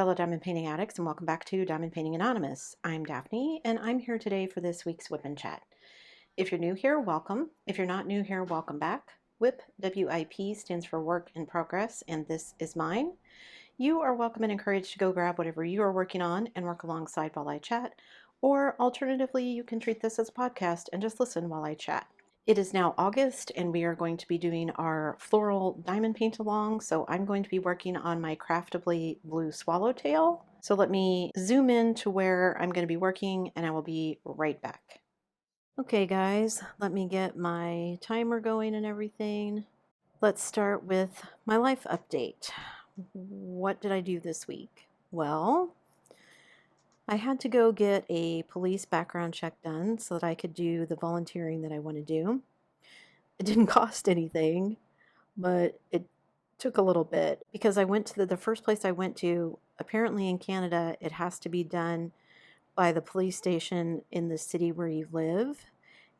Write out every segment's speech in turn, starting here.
fellow diamond painting addicts, and welcome back to Diamond Painting Anonymous. I'm Daphne, and I'm here today for this week's WIP and Chat. If you're new here, welcome. If you're not new here, welcome back. WIP, W-I-P, stands for Work in Progress, and this is mine. You are welcome and encouraged to go grab whatever you are working on and work alongside while I chat, or alternatively, you can treat this as a podcast and just listen while I chat. It is now August, and we are going to be doing our floral diamond paint along, so I'm going to be working on my Craftably blue swallowtail. So let me zoom in to where I'm going to be working, and I will be right back. Okay guys, let me get my timer going and everything. Let's start with my life update. What did I do this week? Well, I had to go get a police background check done so that I could do the volunteering that I want to do. It didn't cost anything, but it took a little bit because I went to the first place I went to. Apparently in Canada, it has to be done by the police station in the city where you live.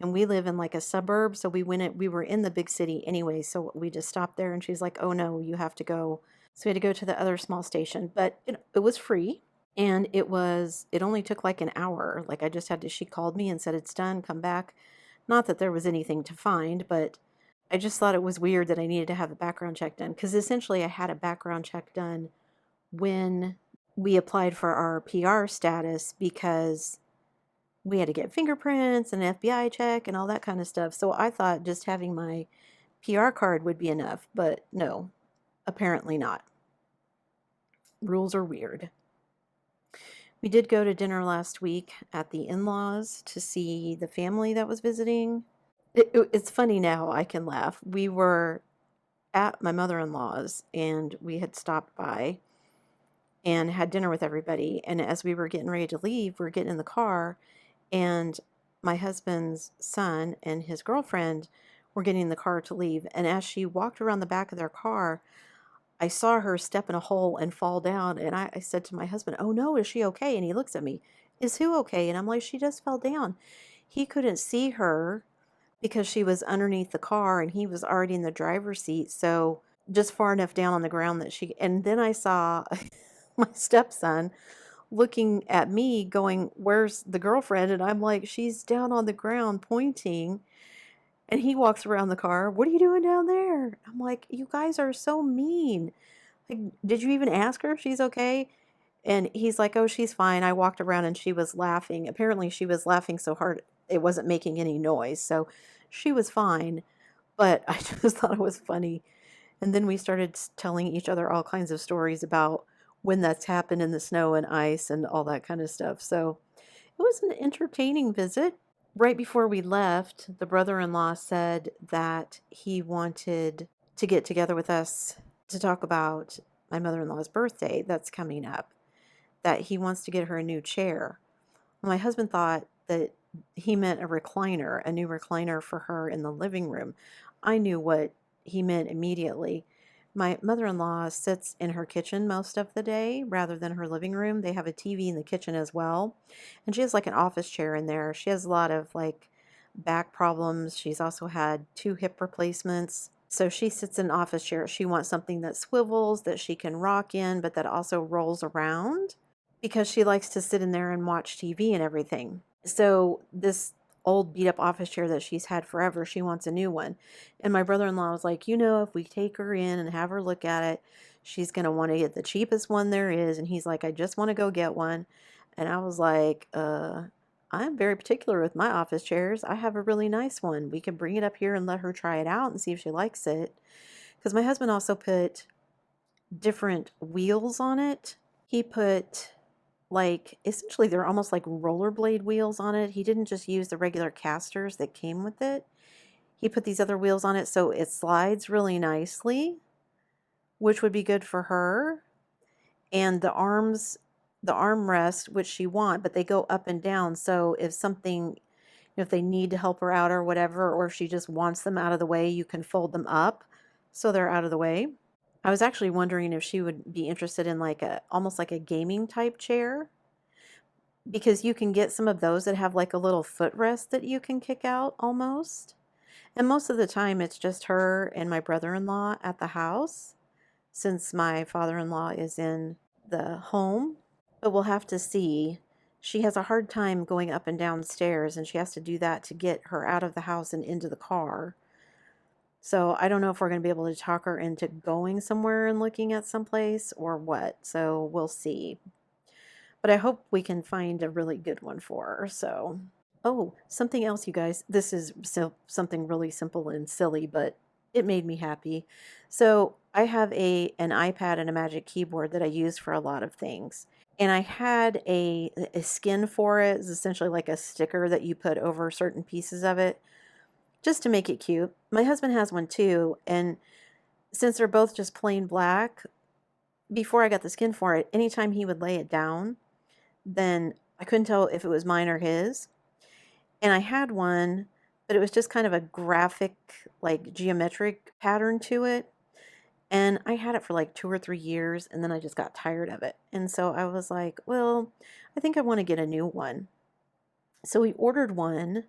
And we live in like a suburb, so we were in the big city anyway, so we just stopped there and she's like, "Oh no, you have to go." So we had to go to the other small station, but it was free. And it only took like an hour. Like I just had to, she called me and said, "It's done, come back." Not that there was anything to find, but I just thought it was weird that I needed to have a background check done, because essentially I had a background check done when we applied for our PR status, because we had to get fingerprints and an FBI check and all that kind of stuff. So I thought just having my PR card would be enough, but no, apparently not. Rules are weird. We did go to dinner last week at the in-laws to see the family that was visiting. It's funny now, I can laugh. We were at my mother-in-law's and we had stopped by and had dinner with everybody. And as we were getting ready to leave, we were getting in the car, and my husband's son and his girlfriend were getting in the car to leave. And as she walked around the back of their car, I saw her step in a hole and fall down. And I said to my husband, "Oh no, is she okay?" And he looks at me, "Is who okay?" And I'm like, "She just fell down." He couldn't see her because she was underneath the car and he was already in the driver's seat. So just far enough down on the ground that and then I saw my stepson looking at me going, "Where's the girlfriend?" And I'm like, "She's down on the ground pointing." And he walks around the car, "What are you doing down there?" I'm like, "You guys are so mean. Like, did you even ask her if she's okay?" And he's like, "Oh, she's fine. I walked around and she was laughing." Apparently she was laughing so hard it wasn't making any noise. So she was fine. But I just thought it was funny. And then we started telling each other all kinds of stories about when that's happened in the snow and ice and all that kind of stuff. So it was an entertaining visit. Right before we left, the brother-in-law said that he wanted to get together with us to talk about my mother-in-law's birthday that's coming up, that he wants to get her a new chair. My husband thought that he meant a new recliner for her in the living room. I knew what he meant immediately. My mother-in-law sits in her kitchen most of the day rather than her living room. They have a TV in the kitchen as well. And she has like an office chair in there. She has a lot of like back problems. She's also had 2 hip replacements. So she sits in an office chair. She wants something that swivels, that she can rock in, but that also rolls around, because she likes to sit in there and watch TV and everything. So this old beat up office chair that she's had forever, she wants a new one. And my brother-in-law was like, if we take her in and have her look at it, she's going to want to get the cheapest one there is. And he's like, "I just want to go get one." And I was like, I'm very particular with my office chairs. I have a really nice one. We can bring it up here and let her try it out and see if she likes it. Because my husband also put different wheels on it. He put essentially they're almost like rollerblade wheels on it. He didn't just use the regular casters that came with it. He put these other wheels on it so it slides really nicely, which would be good for her. And the armrest, which she wants, but they go up and down. So if they need to help her out or whatever, or if she just wants them out of the way, you can fold them up so they're out of the way. I was actually wondering if she would be interested in almost like a gaming type chair, because you can get some of those that have like a little footrest that you can kick out almost. And most of the time it's just her and my brother-in-law at the house, since my father-in-law is in the home, but we'll have to see. She has a hard time going up and down stairs, and she has to do that to get her out of the house and into the car. So I don't know if we're going to be able to talk her into going somewhere and looking at someplace or what. So we'll see. But I hope we can find a really good one for her. So, oh, something else, you guys. This is something really simple and silly, but it made me happy. So I have an iPad and a Magic Keyboard that I use for a lot of things. And I had a skin for it. It's essentially like a sticker that you put over certain pieces of it just to make it cute. My husband has one too. And since they're both just plain black, before I got the skin for it, anytime he would lay it down, then I couldn't tell if it was mine or his. And I had one, but it was just kind of a graphic, like geometric pattern to it. And I had it for like 2 or 3 years, and then I just got tired of it. And so I was like, well, I think I want to get a new one. So we ordered one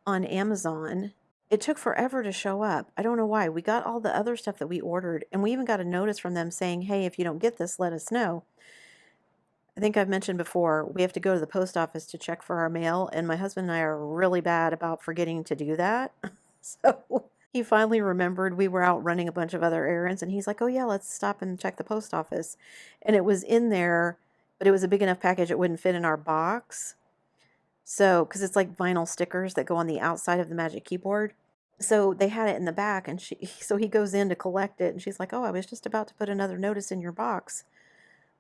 on Amazon. It took forever to show up. I don't know why. We got all the other stuff that we ordered, and we even got a notice from them saying, hey, if you don't get this, let us know. I think I've mentioned before, we have to go to the post office to check for our mail, and my husband and I are really bad about forgetting to do that. So he finally remembered. We were out running a bunch of other errands, and he's like, oh yeah, let's stop and check the post office. And it was in there, but it was a big enough package it wouldn't fit in our box. So, because it's like vinyl stickers that go on the outside of the Magic Keyboard. So they had it in the back, and so he goes in to collect it, and she's like, oh, I was just about to put another notice in your box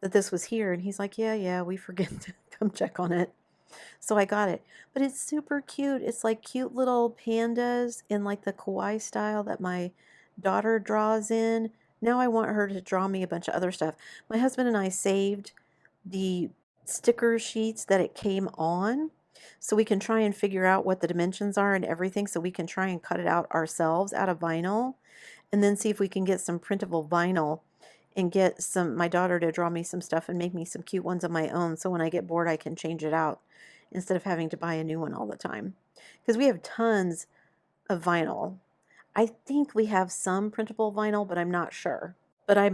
that this was here. And he's like, yeah, we forget to come check on it. So I got it. But it's super cute. It's like cute little pandas in like the kawaii style that my daughter draws in. Now I want her to draw me a bunch of other stuff. My husband and I saved the sticker sheets that it came on, so we can try and figure out what the dimensions are and everything, so we can try and cut it out ourselves out of vinyl, and then see if we can get some printable vinyl and get my daughter to draw me some stuff and make me some cute ones of my own, so when I get bored I can change it out instead of having to buy a new one all the time. Because we have tons of vinyl. I think we have some printable vinyl, but I'm not sure. But I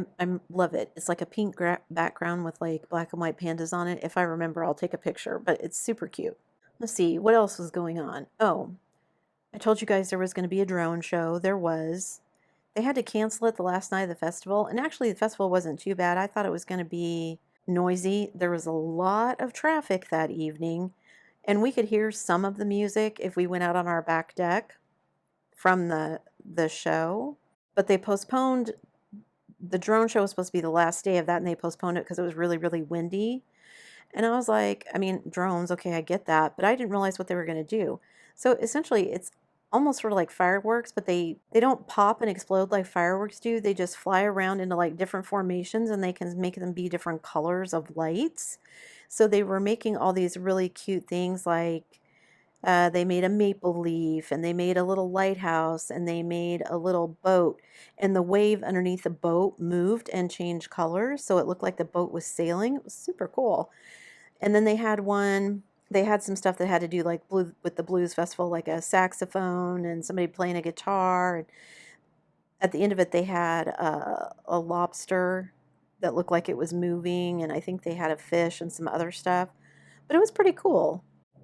love it. It's like a pink background with like black and white pandas on it. If I remember, I'll take a picture, but it's super cute. Let's see, what else was going on? Oh, I told you guys there was going to be a drone show. There was. They had to cancel it the last night of the festival. And actually, the festival wasn't too bad. I thought it was going to be noisy. There was a lot of traffic that evening, and we could hear some of the music if we went out on our back deck from the show. But they postponed. The drone show was supposed to be the last day of that, and they postponed it because it was really, really windy. And I was like, I mean, drones, okay, I get that, but I didn't realize what they were going to do. So essentially, it's almost sort of like fireworks, but they don't pop and explode like fireworks do. They just fly around into like different formations, and they can make them be different colors of lights. So they were making all these really cute things like they made a maple leaf, and they made a little lighthouse, and they made a little boat, and the wave underneath the boat moved and changed colors, so it looked like the boat was sailing. It was super cool. And then they had some stuff that had to do like with the blues festival, like a saxophone and somebody playing a guitar. And at the end of it, they had a lobster that looked like it was moving, and I think they had a fish and some other stuff. But it was pretty cool.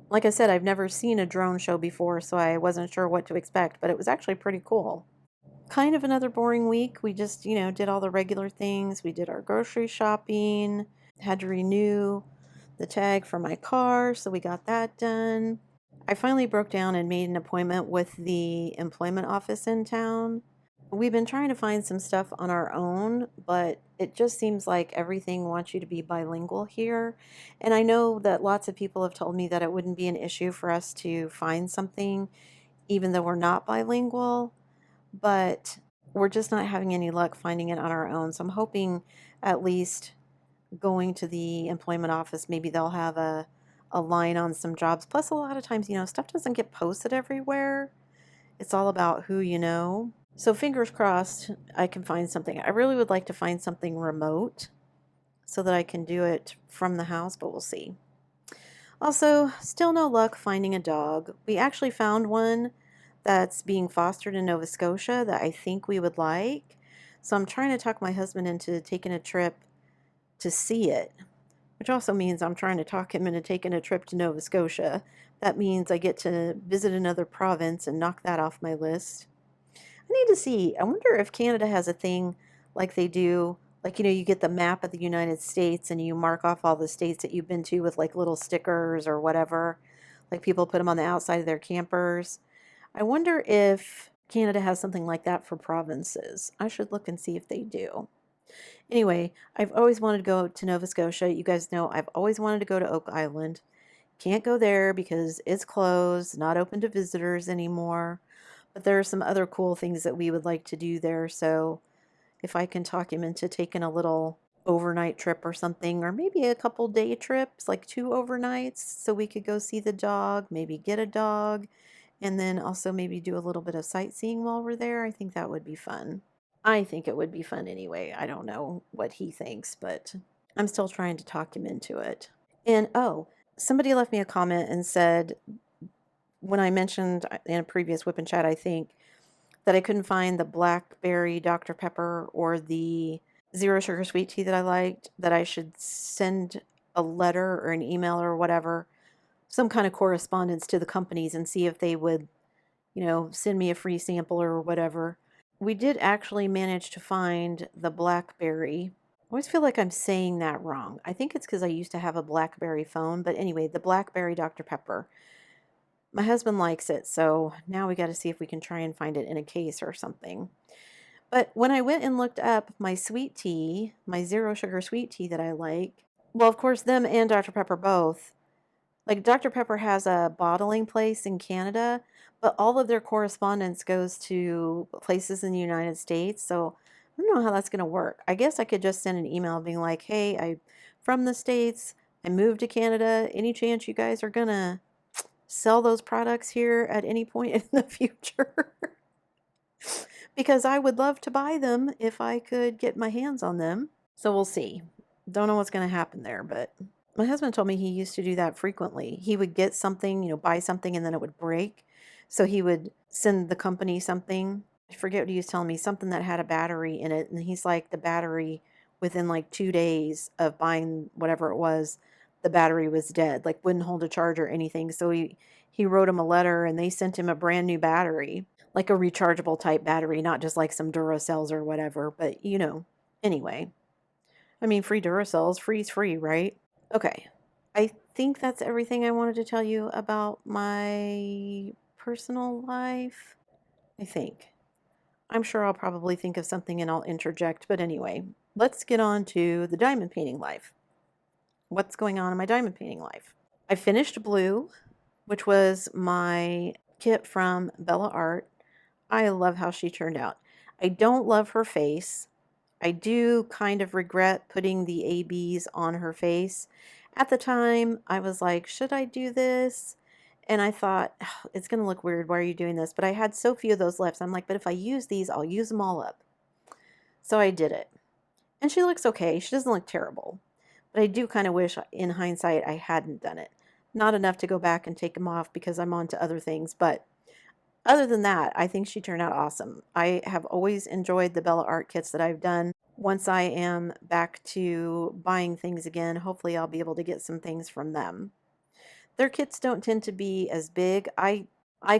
Like I said, I've never seen a drone show before, so I wasn't sure what to expect, but it was actually pretty cool. Kind of another boring week. We just, did all the regular things. We did our grocery shopping, had to renew the tag for my car, so we got that done. I finally broke down and made an appointment with the employment office in town. We've been trying to find some stuff on our own, but it just seems like everything wants you to be bilingual here. And I know that lots of people have told me that it wouldn't be an issue for us to find something even though we're not bilingual, but we're just not having any luck finding it on our own. So I'm hoping at least going to the employment office, maybe they'll have a line on some jobs. Plus, a lot of times, stuff doesn't get posted everywhere. It's all about who you know. So fingers crossed I can find something. I really would like to find something remote so that I can do it from the house, but we'll see. Also, still no luck finding a dog. We actually found one that's being fostered in Nova Scotia that I think we would like. So I'm trying to talk my husband into taking a trip to see it, which also means I'm trying to talk him into taking a trip to Nova Scotia. That means I get to visit another province and knock that off my list. I need to see. I wonder if Canada has a thing like they do. Like, you get the map of the United States and you mark off all the states that you've been to with like little stickers or whatever. Like people put them on the outside of their campers. I wonder if Canada has something like that for provinces. I should look and see if they do. Anyway, I've always wanted to go to Nova Scotia. You guys know I've always wanted to go to Oak Island. Can't go there because it's closed, not open to visitors anymore. But there are some other cool things that we would like to do there. So if I can talk him into taking a little overnight trip or something, or maybe a couple day trips, like 2 overnights, so we could go see the dog, maybe get a dog, and then also maybe do a little bit of sightseeing while we're there. I think that would be fun. I think it would be fun anyway. I don't know what he thinks, but I'm still trying to talk him into it. And oh, somebody left me a comment and said, when I mentioned in a previous Whip and Chat, I think, that I couldn't find the Blackberry Dr. Pepper or the Zero Sugar Sweet Tea that I liked, that I should send a letter or an email or whatever, some kind of correspondence to the companies and see if they would, send me a free sample or whatever. We did actually manage to find the Blackberry. I always feel like I'm saying that wrong. I think it's because I used to have a Blackberry phone, but anyway, the Blackberry Dr. Pepper. My husband likes it, so now we got to see if we can try and find it in a case or something. But when I went and looked up my sweet tea, my zero sugar sweet tea that I like, well, of course, them and Dr. Pepper both. Like Dr. Pepper has a bottling place in Canada, but all of their correspondence goes to places in the United States. So I don't know how that's going to work. I guess I could just send an email being like, hey, I'm from the States. I moved to Canada. Any chance you guys are going to sell those products here at any point in the future? Because I would love to buy them if I could get my hands on them. So we'll see. Don't know what's going to happen there, but my husband told me he used to do that frequently. He would get something, buy something and then it would break. So he would send the company something. I forget what he was telling me, something that had a battery in it. And he's like, the battery, within like 2 days of buying whatever it was, the battery was dead, like wouldn't hold a charge or anything. So he wrote him a letter and they sent him a brand new battery, like a rechargeable type battery, not just like some Duracells or whatever. But anyway, I mean, free Duracells, free's free, right? Okay, I think that's everything I wanted to tell you about my personal life. I think. I'm sure I'll probably think of something and I'll interject, but anyway, let's get on to the diamond painting life. What's going on in my diamond painting life? I finished Blue, which was my kit from Bella Art. I love how she turned out. I don't love her face. I do kind of regret putting the ABs on her face. At the time, I was like, should I do this? And I thought, "Ugh, it's going to look weird. Why are you doing this?" But I had so few of those left. I'm like, but if I use these, I'll use them all up. So I did it. And she looks okay. She doesn't look terrible. But I do kind of wish, in hindsight, I hadn't done it. Not enough to go back and take them off because I'm on to other things. But other than that, I think she turned out awesome. I have always enjoyed the Bella Art kits that I've done. Once I am back to buying things again, hopefully I'll be able to get some things from them. Their kits don't tend to be as big. I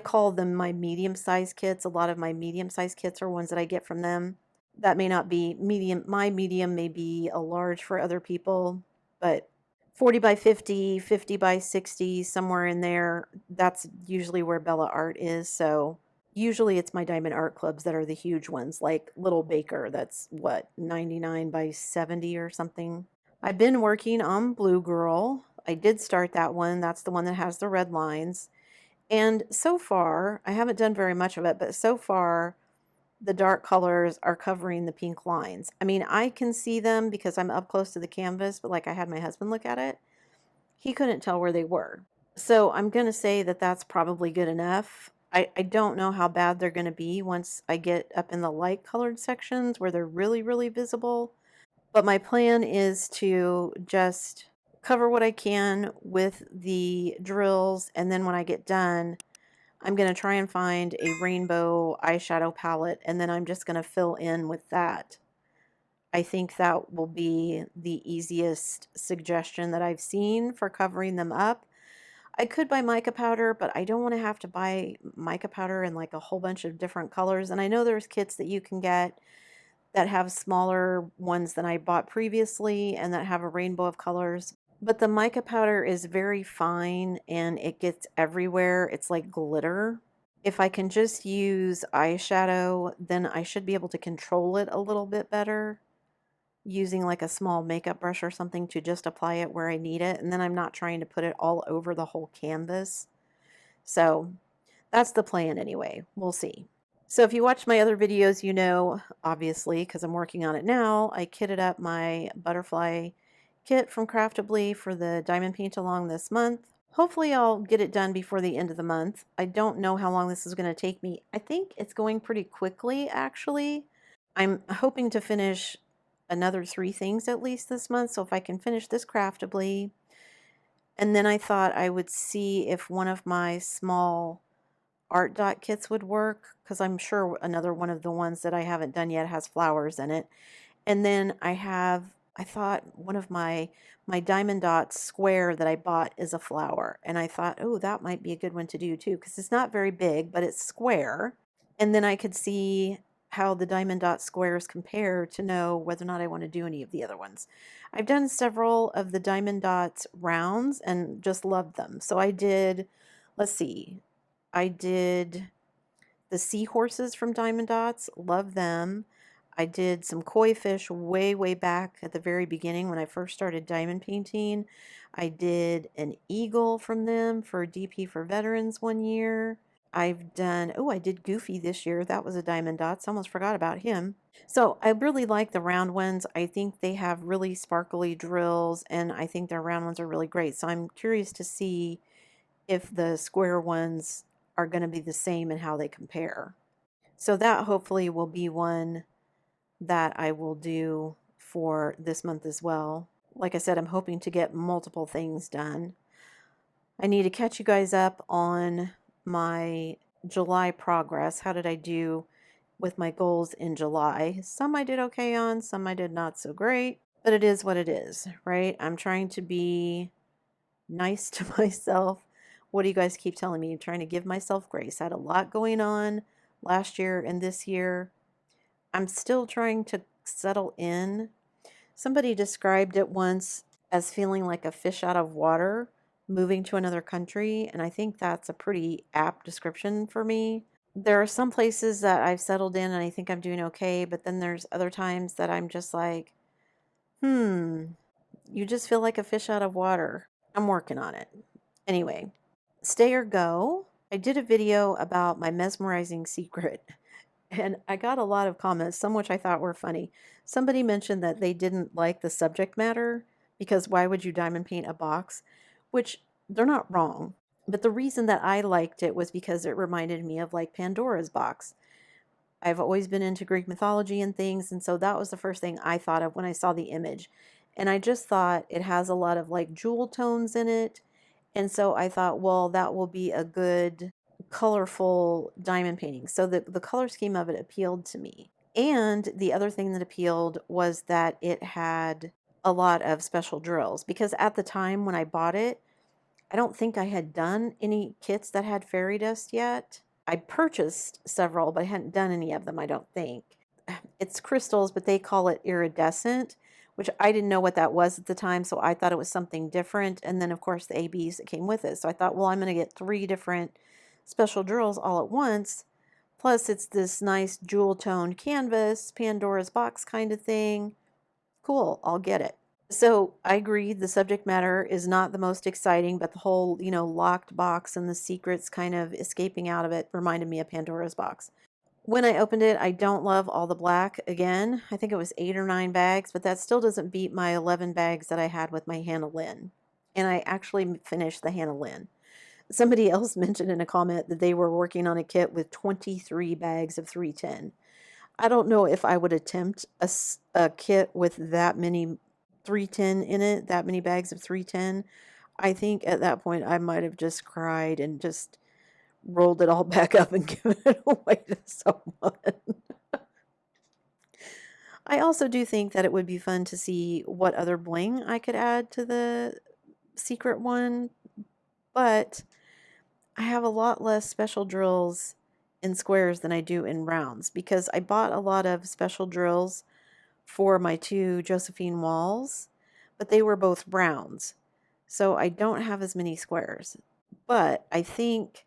call them my medium-sized kits. A lot of my medium-sized kits are ones that I get from them. That may not be medium. My medium may be a large for other people, but 40 by 50, 50 by 60, somewhere in there, that's usually where Bella Art is. So usually it's my Diamond Art Clubs that are the huge ones, like Little Baker, that's what, 99 by 70 or something. I've been working on Blue Girl. I did start that one. That's the one that has the red lines. And so far, I haven't done very much of it, but so far, the dark colors are covering the pink lines. I mean, I can see them because I'm up close to the canvas, but like I had my husband look at it, he couldn't tell where they were. So I'm going to say that that's probably good enough. I don't know how bad they're going to be once I get up in the light colored sections where they're really, really visible. But my plan is to just cover what I can with the drills, and then when I get done, I'm going to try and find a rainbow eyeshadow palette, and then I'm just going to fill in with that. I think that will be the easiest suggestion that I've seen for covering them up. I could buy mica powder, but I don't want to have to buy mica powder in like a whole bunch of different colors. And I know there's kits that you can get that have smaller ones than I bought previously and that have a rainbow of colors. But the mica powder is very fine and it gets everywhere. It's like glitter. If I can just use eyeshadow, then I should be able to control it a little bit better using like a small makeup brush or something to just apply it where I need it. And then I'm not trying to put it all over the whole canvas. So that's the plan anyway. We'll see. So if you watch my other videos, you know, obviously, because I'm working on it now, I kitted up my butterfly kit from Craftably for the diamond paint along this month. Hopefully I'll get it done before the end of the month. I don't know how long this is going to take me. I think it's going pretty quickly, actually. I'm hoping to finish another 3 things at least this month. So if I can finish this Craftably, and then I thought I would see if one of my small art dot kits would work, because I'm sure another one of the ones that I haven't done yet has flowers in it. And then I thought one of my diamond dots square that I bought is a flower. And I thought, oh, that might be a good one to do too, because it's not very big, but it's square. And then I could see how the diamond dot squares compare to know whether or not I want to do any of the other ones. I've done several of the diamond dots rounds and just loved them. So I did, let's see, I did the seahorses from Diamond Dots, love them. I did some koi fish way, way back at the very beginning when I first started diamond painting. I did an eagle from them for DP for Veterans one year. I've done, oh, I did Goofy this year. That was a Diamond Dots. Almost forgot about him. So I really like the round ones. I think they have really sparkly drills, and I think their round ones are really great. So I'm curious to see if the square ones are going to be the same and how they compare. So that hopefully will be one that I will do for this month as well. Like I said, I'm hoping to get multiple things done. I need to catch you guys up on my July progress. How did I do with my goals in July? Some I did okay on, some I did not so great, but it is what it is, right? I'm trying to be nice to myself. What do you guys keep telling me? I'm trying to give myself grace. I had a lot going on last year and this year. I'm still trying to settle in. Somebody described it once as feeling like a fish out of water moving to another country, and I think that's a pretty apt description for me. There are some places that I've settled in and I think I'm doing okay, but then there's other times that I'm just like, you just feel like a fish out of water. I'm working on it. Anyway, stay or go. I did a video about my mesmerizing secret, and I got a lot of comments, some which I thought were funny. Somebody mentioned that they didn't like the subject matter because why would you diamond paint a box? Which they're not wrong. But the reason that I liked it was because it reminded me of like Pandora's box. I've always been into Greek mythology and things, and so that was the first thing I thought of when I saw the image. And I just thought it has a lot of like jewel tones in it. And so I thought, well, that will be a good colorful diamond painting. So the color scheme of it appealed to me. And the other thing that appealed was that it had a lot of special drills, because at the time when I bought it, I don't think I had done any kits that had fairy dust yet. I purchased several, but I hadn't done any of them, I don't think. It's crystals, but they call it iridescent, which I didn't know what that was at the time, so I thought it was something different. And then, of course, the ABs that came with it. So I thought, well, I'm going to get 3 different special drills all at once. Plus, it's this nice jewel-toned canvas, Pandora's box kind of thing. Cool, I'll get it. So I agree, the subject matter is not the most exciting, but the whole, locked box and the secrets kind of escaping out of it reminded me of Pandora's box. When I opened it, I don't love all the black. Again, I think it was 8 or 9 bags, but that still doesn't beat my 11 bags that I had with my Hannah Lynn. And I actually finished the Hannah Lynn. Somebody else mentioned in a comment that they were working on a kit with 23 bags of 310. I don't know if I would attempt a kit with that many 310 in it, that many bags of 310. I think at that point I might have just cried and just rolled it all back up and given it away to someone. I also do think that it would be fun to see what other bling I could add to the secret one, but I have a lot less special drills in squares than I do in rounds because I bought a lot of special drills for my two Josephine walls, but they were both browns. So I don't have as many squares. But I think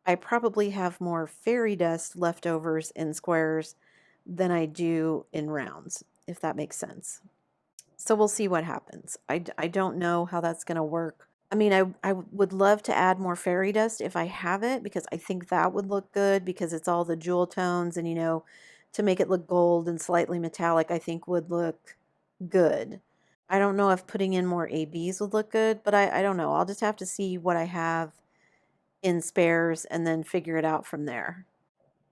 I probably have more fairy dust leftovers in squares than I do in rounds, if that makes sense. So we'll see what happens. I don't know how that's going to work. I mean, I would love to add more fairy dust if I have it because I think that would look good because it's all the jewel tones and, to make it look gold and slightly metallic, I think would look good. I don't know if putting in more ABs would look good, but I don't know. I'll just have to see what I have in spares and then figure it out from there.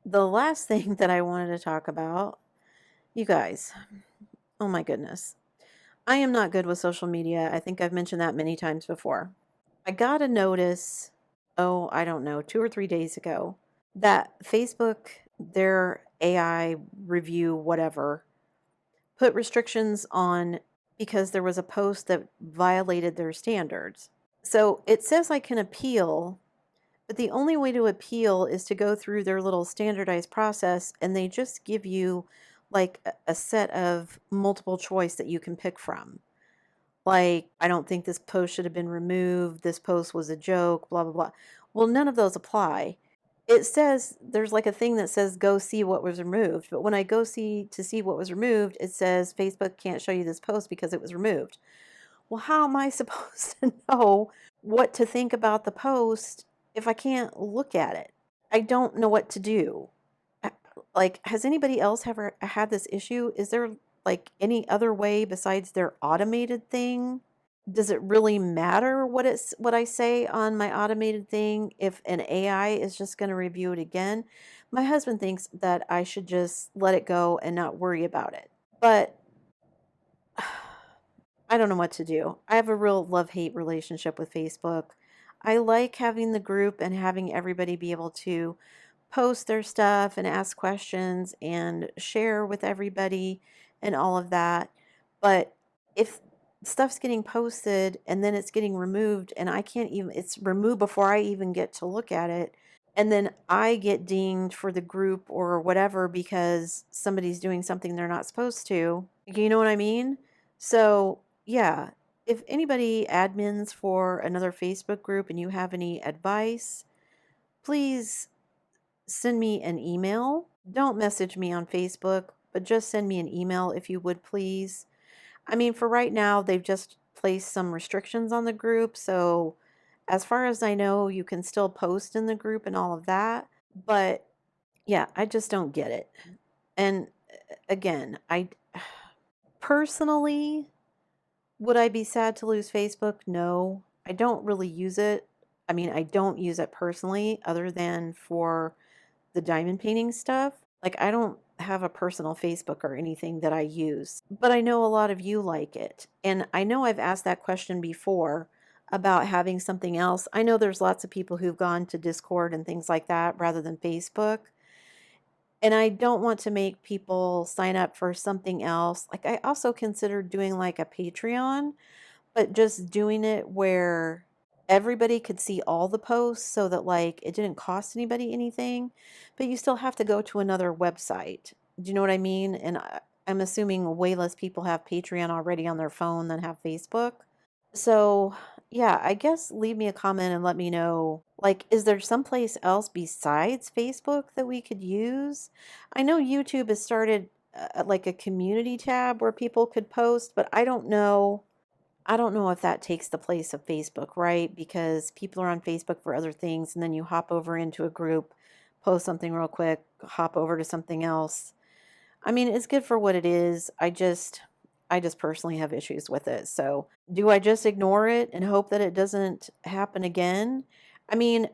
The last thing that I wanted to talk about, you guys, oh my goodness. I am not good with social media. I think I've mentioned that many times before. I got a notice, oh, I don't know, 2 or 3 days ago, that Facebook, their AI review, whatever, put restrictions on because there was a post that violated their standards. So it says I can appeal, but the only way to appeal is to go through their little standardized process, and they just give you like a set of multiple choice that you can pick from. Like, I don't think this post should have been removed. This post was a joke, blah, blah, blah. Well, none of those apply. It says there's like a thing that says go see what was removed. But when I go see what was removed, it says Facebook can't show you this post because it was removed. Well, how am I supposed to know what to think about the post if I can't look at it? I don't know what to do. Uh, Like, has anybody else ever had this issue? Is there like any other way besides their automated thing? Does it really matter what I say on my automated thing if an AI is just going to review it again? My husband thinks that I should just let it go and not worry about it. But I don't know what to do. I have a real love-hate relationship with Facebook. I like having the group and having everybody be able to post their stuff and ask questions and share with everybody and all of that. But if stuff's getting posted and then it's getting removed and I can't even, it's removed before I even get to look at it, and then I get dinged for the group or whatever because somebody's doing something they're not supposed to. You know what I mean? So, yeah, if anybody admins for another Facebook group and you have any advice, please send me an email. Don't message me on Facebook, but just send me an email if you would please. I mean, for right now, they've just placed some restrictions on the group. So, as far as I know, you can still post in the group and all of that. But yeah, I just don't get it. And again, I personally, would I be sad to lose Facebook? No. I don't really use it. I mean, I don't use it personally other than for the diamond painting stuff. Like, I don't have a personal Facebook or anything that I use, but I know a lot of you like it. And I know I've asked that question before about having something else. I know there's lots of people who've gone to Discord and things like that rather than Facebook. And I don't want to make people sign up for something else. Like, I also considered doing like a Patreon, but just doing it where everybody could see all the posts so that like it didn't cost anybody anything, but you still have to go to another website. Do you know what I mean? And I'm assuming way less people have Patreon already on their phone than have Facebook. So, yeah, I guess leave me a comment and let me know. Like, is there someplace else besides Facebook that we could use? I know YouTube has started like a community tab where people could post, but I don't know. I don't know if that takes the place of Facebook, right? Because people are on Facebook for other things, and then you hop over into a group, post something real quick, hop over to something else. I mean, it's good for what it is. I just personally have issues with it. So, do I just ignore it and hope that it doesn't happen again? I mean,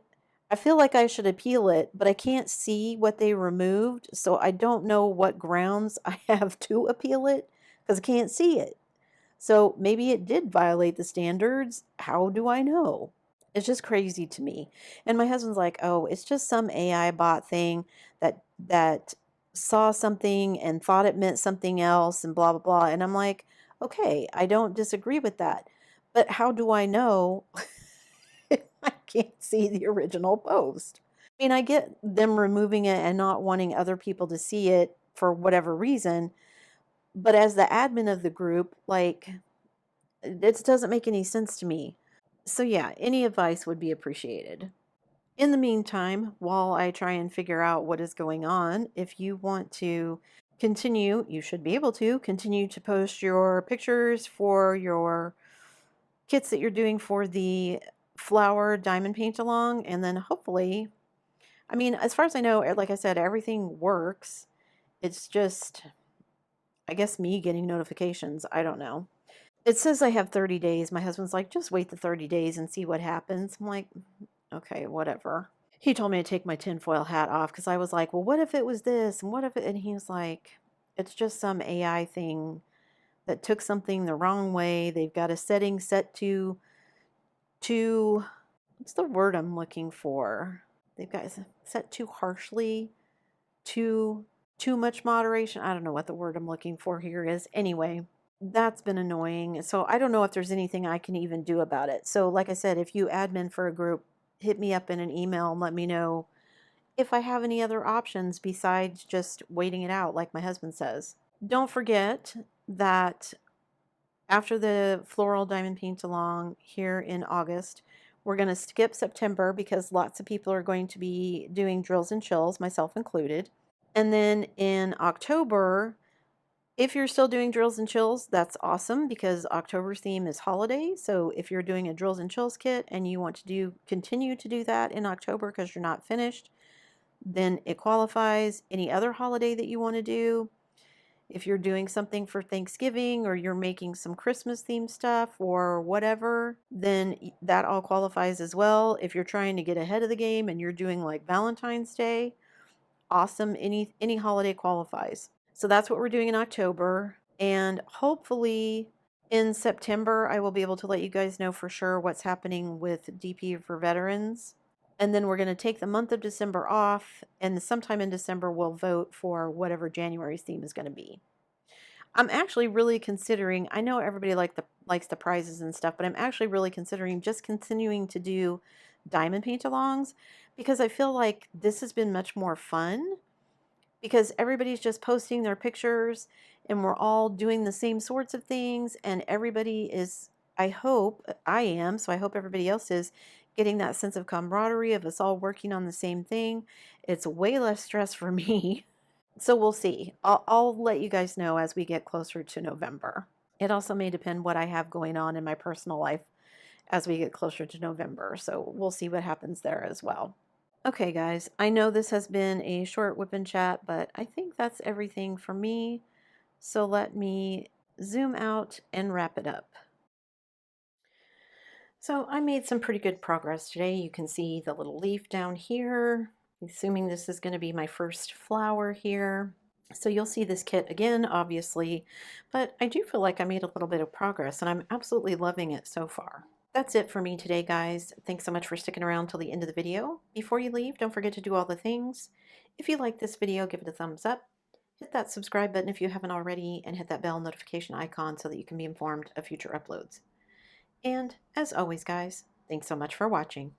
I feel like I should appeal it, but I can't see what they removed, so I don't know what grounds I have to appeal it because I can't see it. So maybe it did violate the standards. How do I know? It's just crazy to me. And my husband's like, "Oh, it's just some AI bot thing that saw something and thought it meant something else and blah, blah, blah. And I'm like, okay, I don't disagree with that. But how do I know if I can't see the original post? I mean, I get them removing it and not wanting other people to see it for whatever reason. But as the admin of the group, like, it doesn't make any sense to me. So, yeah, any advice would be appreciated. In the meantime, while I try and figure out what is going on, if you want to continue, you should be able to continue to post your pictures for your kits that you're doing for the flower diamond paint along. And then hopefully, I mean, as far as I know, like I said, everything works. It's just, I guess, me getting notifications. I don't know. It says I have 30 days. My husband's like, just wait the 30 days and see what happens. I'm like, okay, whatever. He told me to take my tinfoil hat off because I was like, well, what if it was this? And what if it? And he was like, it's just some AI thing that took something the wrong way. They've got a setting set to, what's the word I'm looking for? They've got it set too harshly, too much moderation. I don't know what the word I'm looking for here is. Anyway, that's been annoying. So I don't know if there's anything I can even do about it. So like I said, if you admin for a group, hit me up in an email and let me know if I have any other options besides just waiting it out, like my husband says. Don't forget that after the floral diamond paint along here in August, we're going to skip September because lots of people are going to be doing drills and chills, myself included. And then in October, if you're still doing drills and chills, that's awesome because October's theme is holiday. So if you're doing a drills and chills kit and you want to continue to do that in October because you're not finished, then it qualifies. Any other holiday that you want to do, if you're doing something for Thanksgiving or you're making some Christmas themed stuff or whatever, then that all qualifies as well. If you're trying to get ahead of the game and you're doing like Valentine's Day, awesome. Any holiday qualifies. So that's what we're doing in October. And hopefully in September, I will be able to let you guys know for sure what's happening with DP for veterans. And then we're going to take the month of December off. And sometime in December, we'll vote for whatever January's theme is going to be. I'm actually really considering, I know everybody likes the prizes and stuff, but I'm actually really considering just continuing to do diamond paint alongs because I feel like this has been much more fun because everybody's just posting their pictures and we're all doing the same sorts of things and everybody is, I hope, I am, so I hope everybody else is getting that sense of camaraderie of us all working on the same thing. It's way less stress for me. So we'll see. I'll let you guys know as we get closer to November. It also may depend what I have going on in my personal life as we get closer to November. So we'll see what happens there as well. Okay, guys, I know this has been a short whip and chat, but I think that's everything for me. So let me zoom out and wrap it up. So I made some pretty good progress today. You can see the little leaf down here. Assuming this is going to be my first flower here. So you'll see this kit again, obviously, but I do feel like I made a little bit of progress and I'm absolutely loving it so far. That's it for me today, guys. Thanks so much for sticking around till the end of the video. Before you leave, don't forget to do all the things. If you like this video, give it a thumbs up. Hit that subscribe button if you haven't already, and hit that bell notification icon so that you can be informed of future uploads. And as always, guys, thanks so much for watching.